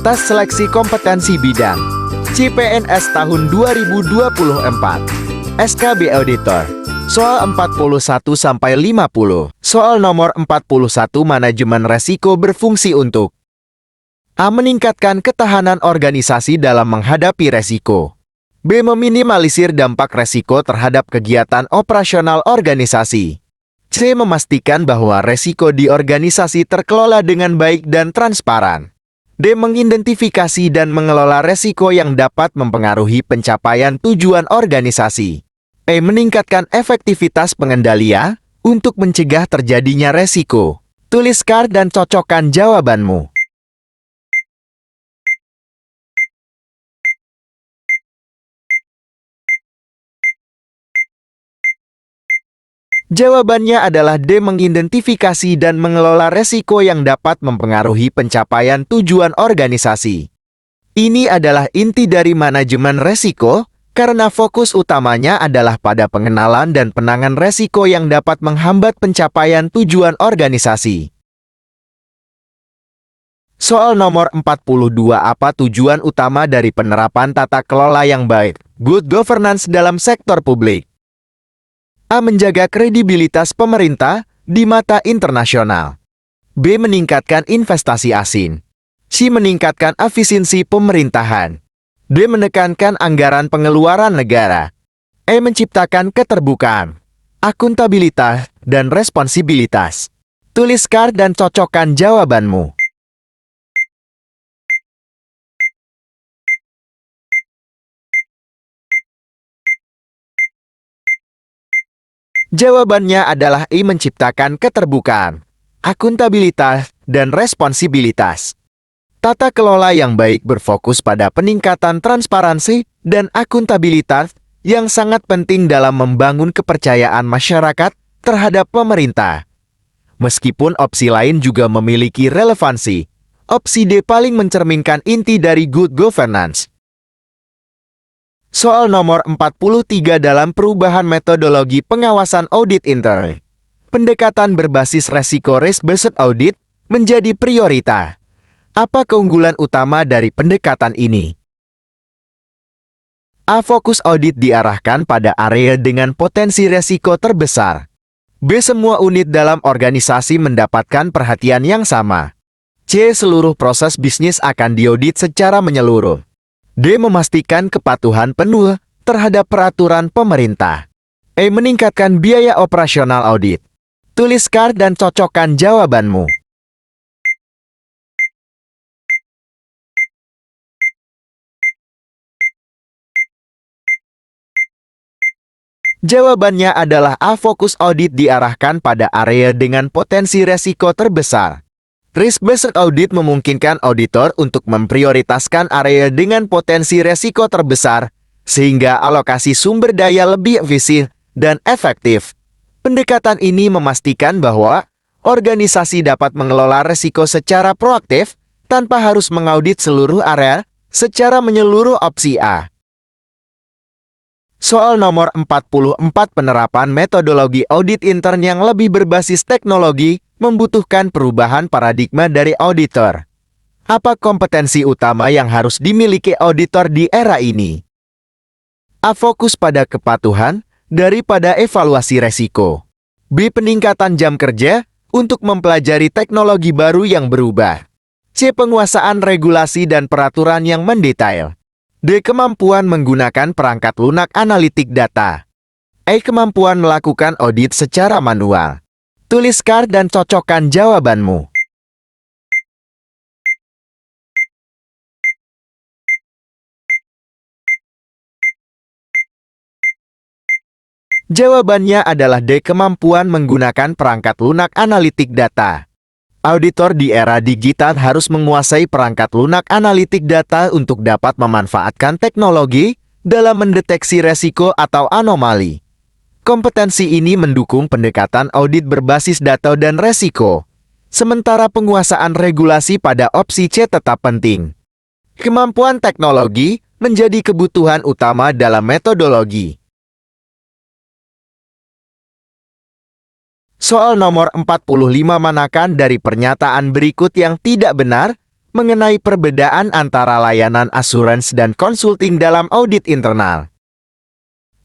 Tes Seleksi Kompetensi Bidang CPNS tahun 2024. SKB Auditor. Soal 41-50. Soal nomor 41, manajemen resiko berfungsi untuk A. Meningkatkan ketahanan organisasi dalam menghadapi resiko. B. Meminimalisir dampak resiko terhadap kegiatan operasional organisasi. C. Memastikan bahwa resiko di organisasi terkelola dengan baik dan transparan. D. Mengidentifikasi dan mengelola resiko yang dapat mempengaruhi pencapaian tujuan organisasi. E. Meningkatkan efektivitas pengendalian untuk mencegah terjadinya resiko. Tuliskan dan cocokkan jawabanmu. Jawabannya adalah D. Mengidentifikasi dan mengelola resiko yang dapat mempengaruhi pencapaian tujuan organisasi. Ini adalah inti dari manajemen resiko, karena fokus utamanya adalah pada pengenalan dan penanganan resiko yang dapat menghambat pencapaian tujuan organisasi. Soal nomor 42. Apa tujuan utama dari penerapan tata kelola yang baik, good governance dalam sektor publik? A. Menjaga kredibilitas pemerintah di mata internasional. B. Meningkatkan investasi asing. C. Meningkatkan efisiensi pemerintahan. D. Menekankan anggaran pengeluaran negara. E. Menciptakan keterbukaan, akuntabilitas, dan responsibilitas. Tuliskan dan cocokkan jawabanmu. Jawabannya adalah I. Menciptakan keterbukaan, akuntabilitas, dan responsibilitas. Tata kelola yang baik berfokus pada peningkatan transparansi dan akuntabilitas yang sangat penting dalam membangun kepercayaan masyarakat terhadap pemerintah. Meskipun opsi lain juga memiliki relevansi, opsi D paling mencerminkan inti dari good governance. Soal nomor 43. Dalam perubahan metodologi pengawasan audit intern, pendekatan berbasis resiko risk-based audit menjadi prioritas. Apa keunggulan utama dari pendekatan ini? A. Fokus audit diarahkan pada area dengan potensi resiko terbesar. B. Semua unit dalam organisasi mendapatkan perhatian yang sama. C. Seluruh proses bisnis akan diaudit secara menyeluruh. D. Memastikan kepatuhan penuh terhadap peraturan pemerintah. E. Meningkatkan biaya operasional audit. Tuliskan dan cocokkan jawabanmu. Jawabannya adalah A. Fokus audit diarahkan pada area dengan potensi resiko terbesar. Risk-based audit memungkinkan auditor untuk memprioritaskan area dengan potensi resiko terbesar, sehingga alokasi sumber daya lebih efisien dan efektif. Pendekatan ini memastikan bahwa organisasi dapat mengelola resiko secara proaktif tanpa harus mengaudit seluruh area secara menyeluruh. Opsi A. Soal nomor 44. Penerapan metodologi audit intern yang lebih berbasis teknologi membutuhkan perubahan paradigma dari auditor. Apa kompetensi utama yang harus dimiliki auditor di era ini? A. Fokus pada kepatuhan daripada evaluasi resiko. B. Peningkatan jam kerja untuk mempelajari teknologi baru yang berubah. C. Penguasaan regulasi dan peraturan yang mendetail. D. Kemampuan menggunakan perangkat lunak analitik data. E. Kemampuan melakukan audit secara manual. Tuliskan dan cocokkan jawabanmu. Jawabannya adalah D. Kemampuan menggunakan perangkat lunak analitik data. Auditor di era digital harus menguasai perangkat lunak analitik data untuk dapat memanfaatkan teknologi dalam mendeteksi resiko atau anomali. Kompetensi ini mendukung pendekatan audit berbasis data dan resiko, sementara penguasaan regulasi pada opsi C tetap penting. Kemampuan teknologi menjadi kebutuhan utama dalam metodologi. Soal nomor 45. Manakan dari pernyataan berikut yang tidak benar mengenai perbedaan antara layanan asuransi dan konsulting dalam audit internal.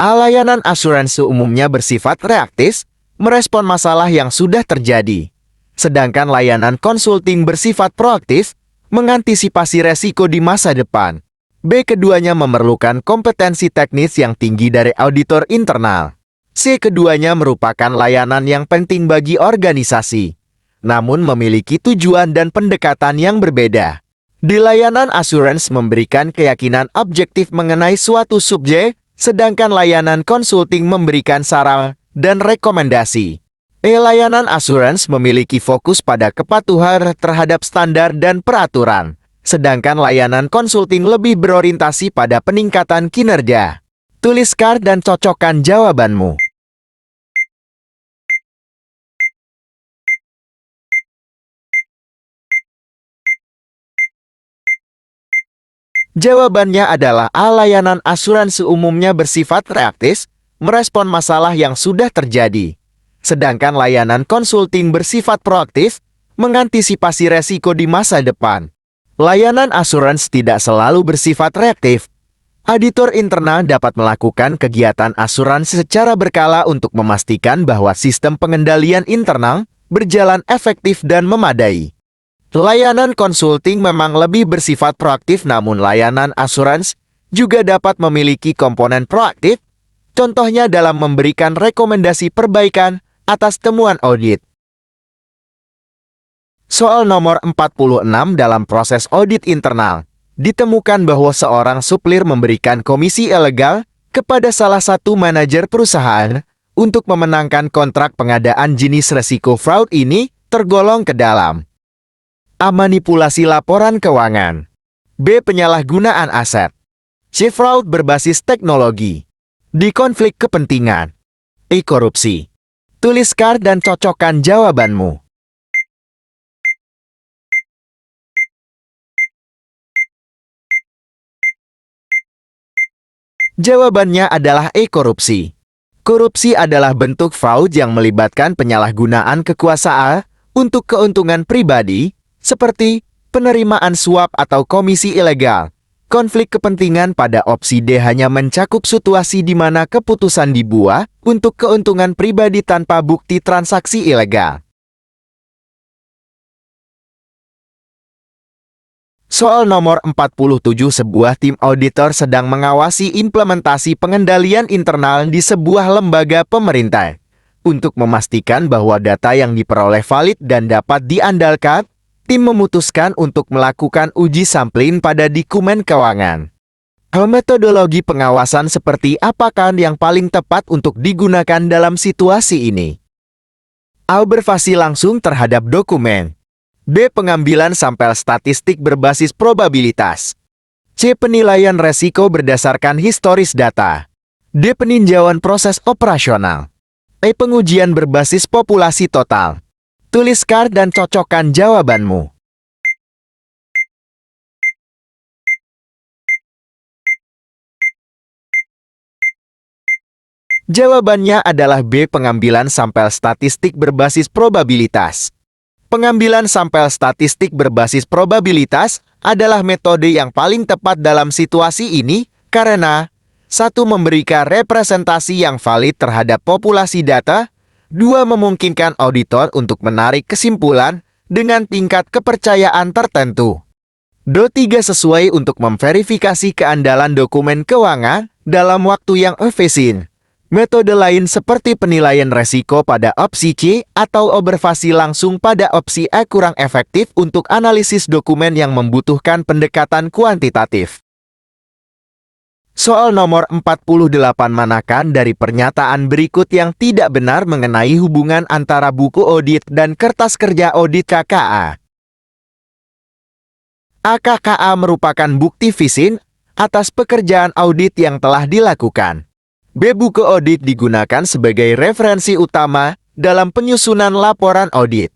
Layanan asuransi umumnya bersifat reaktif, merespon masalah yang sudah terjadi. Sedangkan layanan konsulting bersifat proaktif, mengantisipasi resiko di masa depan. Keduanya memerlukan kompetensi teknis yang tinggi dari auditor internal. Keduanya merupakan layanan yang penting bagi organisasi, namun memiliki tujuan dan pendekatan yang berbeda. Di layanan asuransi memberikan keyakinan objektif mengenai suatu subjek, sedangkan layanan konsulting memberikan saran dan rekomendasi. Layanan asuransi memiliki fokus pada kepatuhan terhadap standar dan peraturan, sedangkan layanan konsulting lebih berorientasi pada peningkatan kinerja. Tuliskan dan cocokkan jawabanmu. Jawabannya adalah layanan asuransi umumnya bersifat reaktif, merespon masalah yang sudah terjadi. Sedangkan layanan konsulting bersifat proaktif, mengantisipasi resiko di masa depan. Layanan asuransi tidak selalu bersifat reaktif. Auditor internal dapat melakukan kegiatan asuransi secara berkala untuk memastikan bahwa sistem pengendalian internal berjalan efektif dan memadai. Layanan konsulting memang lebih bersifat proaktif, namun layanan asuransi juga dapat memiliki komponen proaktif, contohnya dalam memberikan rekomendasi perbaikan atas temuan audit. Soal nomor 46 dalam proses audit internal, ditemukan bahwa seorang suplir memberikan komisi ilegal kepada salah satu manajer perusahaan untuk memenangkan kontrak pengadaan jenis resiko fraud ini tergolong ke dalam A. Manipulasi laporan keuangan. B. Penyalahgunaan aset. C. Fraud berbasis teknologi. D. Konflik kepentingan. E. Korupsi. Tuliskan dan cocokkan jawabanmu. Jawabannya adalah E. Korupsi. Korupsi adalah bentuk fraud yang melibatkan penyalahgunaan kekuasaan untuk keuntungan pribadi, seperti penerimaan suap atau komisi ilegal. Konflik kepentingan pada opsi D hanya mencakup situasi di mana keputusan dibuat untuk keuntungan pribadi tanpa bukti transaksi ilegal. Soal nomor 47, sebuah tim auditor sedang mengawasi implementasi pengendalian internal di sebuah lembaga pemerintah. Untuk memastikan bahwa data yang diperoleh valid dan dapat diandalkan, tim memutuskan untuk melakukan uji sampling pada dokumen keuangan. Metodologi pengawasan seperti apakah yang paling tepat untuk digunakan dalam situasi ini? A. Observasi langsung terhadap dokumen. B. Pengambilan sampel statistik berbasis probabilitas. C. Penilaian resiko berdasarkan historis data. D. Peninjauan proses operasional. E. Pengujian berbasis populasi total. Tuliskan dan cocokkan jawabanmu. Jawabannya adalah B. Pengambilan sampel statistik berbasis probabilitas. Pengambilan sampel statistik berbasis probabilitas adalah metode yang paling tepat dalam situasi ini karena 1. Memberikan representasi yang valid terhadap populasi data. 2. Memungkinkan auditor untuk menarik kesimpulan dengan tingkat kepercayaan tertentu. 3. Sesuai untuk memverifikasi keandalan dokumen keuangan dalam waktu yang efisien. Metode lain seperti penilaian resiko pada opsi C atau observasi langsung pada opsi E kurang efektif untuk analisis dokumen yang membutuhkan pendekatan kuantitatif. Soal nomor 48, manakah dari pernyataan berikut yang tidak benar mengenai hubungan antara buku audit dan kertas kerja audit KKA? A. KKA merupakan bukti fisik atas pekerjaan audit yang telah dilakukan. B. Buku audit digunakan sebagai referensi utama dalam penyusunan laporan audit.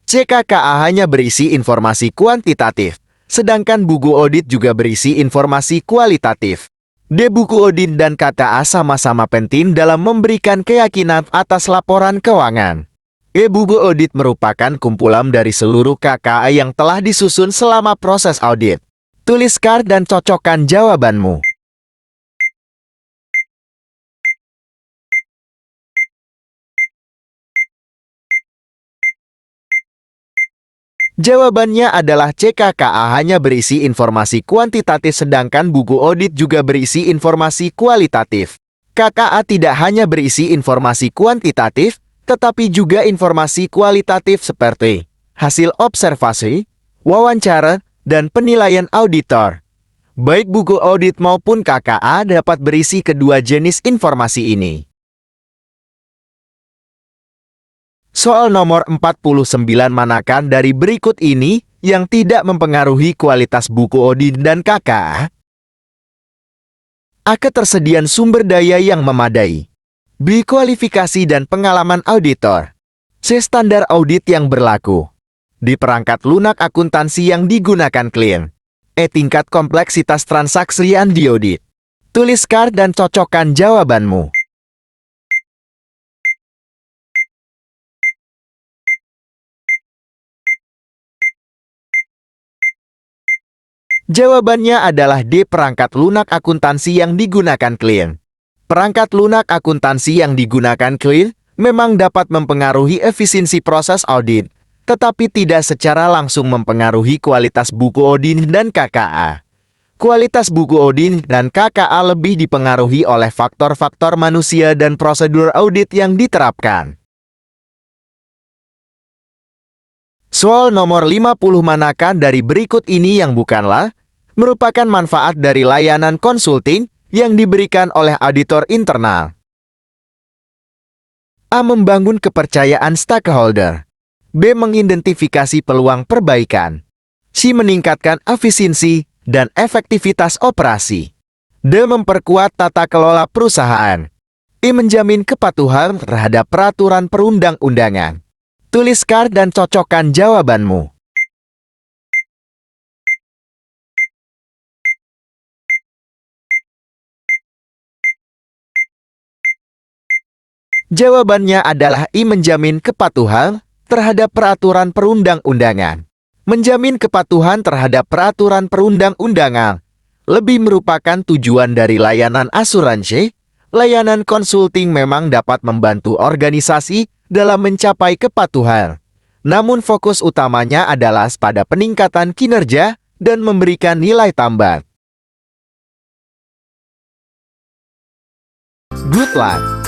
C. KKA hanya berisi informasi kuantitatif, sedangkan buku audit juga berisi informasi kualitatif. D. Buku audit dan KKA sama-sama penting dalam memberikan keyakinan atas laporan keuangan. Buku audit merupakan kumpulan dari seluruh KKA yang telah disusun selama proses audit. Tuliskan dan cocokkan jawabanmu. Jawabannya adalah C. KKA hanya berisi informasi kuantitatif sedangkan buku audit juga berisi informasi kualitatif. KKA tidak hanya berisi informasi kuantitatif, tetapi juga informasi kualitatif seperti hasil observasi, wawancara, dan penilaian auditor. Baik buku audit maupun KKA dapat berisi kedua jenis informasi ini. Soal nomor 49, manakah dari berikut ini yang tidak mempengaruhi kualitas buku audit dan KKA? A. Ketersediaan sumber daya yang memadai. B. Kualifikasi dan pengalaman auditor. C. Standar audit yang berlaku. D. Perangkat lunak akuntansi yang digunakan klien. E. Tingkat kompleksitas transaksi yang diaudit. Tuliskan dan cocokkan jawabanmu. Jawabannya adalah D. Perangkat lunak akuntansi yang digunakan klien. Perangkat lunak akuntansi yang digunakan klien memang dapat mempengaruhi efisiensi proses audit, tetapi tidak secara langsung mempengaruhi kualitas buku audit dan KKA. Kualitas buku audit dan KKA lebih dipengaruhi oleh faktor-faktor manusia dan prosedur audit yang diterapkan. Soal nomor 50, manakah dari berikut ini yang bukanlah merupakan manfaat dari layanan konsulting yang diberikan oleh auditor internal? A. Membangun kepercayaan stakeholder. B. Mengidentifikasi peluang perbaikan. C. Meningkatkan efisiensi dan efektivitas operasi. D. Memperkuat tata kelola perusahaan. E. Menjamin kepatuhan terhadap peraturan perundang-undangan. Tuliskan dan cocokkan jawabanmu. Jawabannya adalah I. Menjamin kepatuhan terhadap peraturan perundang-undangan. Menjamin kepatuhan terhadap peraturan perundang-undangan lebih merupakan tujuan dari layanan asuransi. Layanan konsulting memang dapat membantu organisasi dalam mencapai kepatuhan. Namun fokus utamanya adalah pada peningkatan kinerja dan memberikan nilai tambah. Good luck!